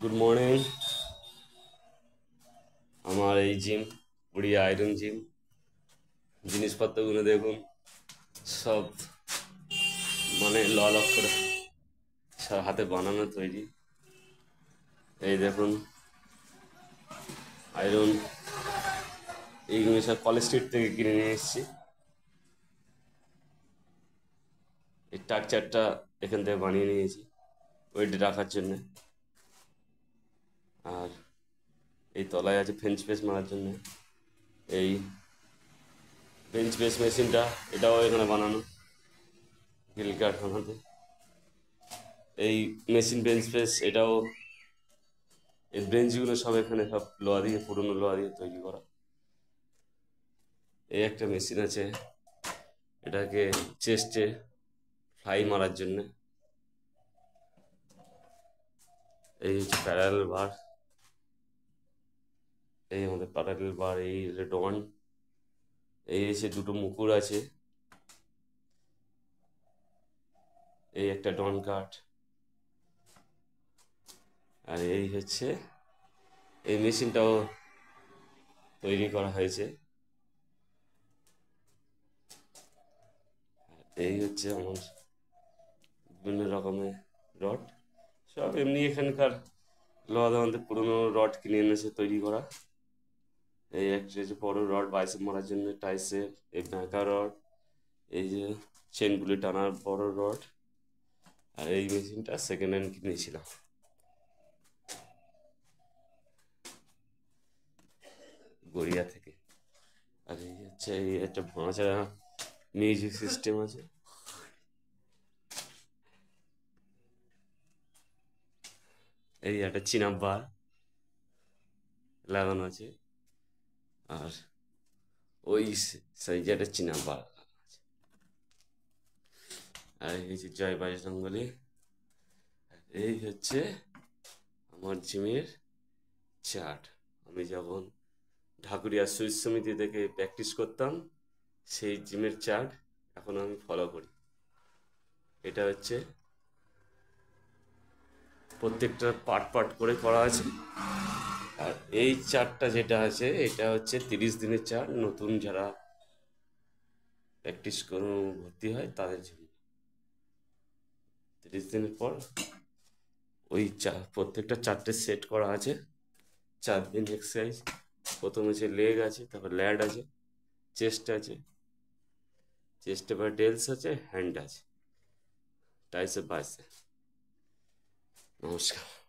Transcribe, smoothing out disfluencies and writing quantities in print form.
Good morning. আমার এই gym উড়িয়া iron gym, জিনিসপত্রগুলো দেখুন, সব মানে অক্ষরে সব হাতে বানানো তৈরি। এই দেখুন আয়রন, এইগুলো সব কলেজ স্ট্রিট থেকে কিনে নিয়ে এসেছি। এই স্ট্রাকচারটা এখান থেকে বানিয়ে নিয়েছি ওয়েট রাখার জন্যে। আর এই তলায় আছে ফ্রেঞ্চ প্রেস মারার জন্য। এই বেঞ্চ প্রেস মেশিনটা এটাও এখানে বানানো হিল কারখানাতে। এই মেশিন বেঞ্চ প্রেস এটাও, এই বেঞ্চগুলো সব এখানে সব লোহা দিয়ে, পুরোনো লোহা দিয়ে তৈরি করা। এই একটা মেশিন আছে, এটাকে চেস্টে ফ্লাই মারার জন্য। এই হচ্ছে প্যারাল বার, এই আমাদের প্যারাল বার। এই ডন, এই এসে দুটো মুকুর আছে। এই একটা ডন কাট। আর এই হচ্ছে এই মেশিনটাও তৈরি করা হয়েছে। এই হচ্ছে আমার বিভিন্ন রকমের রড, সব এমনি এখানকার লোহা দোকানতে পুরোনো রড কিনে এনেছে তৈরি করা। এই একটা যে বড় রড বাইসেপ মারার জন্য টাইসেপ, এই ব্যাঁকা রড, এই যে চেনগুলি টানার বড় রড। আর এই মেশিনটা সেকেন্ড হ্যান্ড কিনেছিলাম গড়িয়া থেকে। আর এই হচ্ছে এই একটা ভাঁচা মিউজিক সিস্টেম আছে। এই একটা চীনা বার লাগানো আছে। আর ওই সাইজে একটা চীনা বার লাগানো আছে। আর এই যে জয় বজরঙ্গলী। এই হচ্ছে আমার জিমের চার্ট। আমি যখন ঢাকুরিয়া সুইচ সমিতি থেকে প্র্যাকটিস করতাম, সেই জিমের চার্ট এখন আমি ফলো করি। এটা হচ্ছে প্রত্যেকটা পার্ট পার্ট করে করা আছে। আর এই চার্টটা যেটা আছে এটা হচ্ছে 30 দিনের চার্ট, নতুন যারা প্র্যাকটিস ভর্তি হয় তাদের জন্য। 30 দিনের পর ওই প্রত্যেকটা চারটে সেট করা আছে। 4 দিন এক্সারসাইজ। প্রথমে হচ্ছে লেগ আছে, তারপর ল্যাড আছে, চেস্ট আছে, চেস্টে পর ডেলস আছে, হ্যান্ড আছে, টাইসে বাইসে। নমস্কার।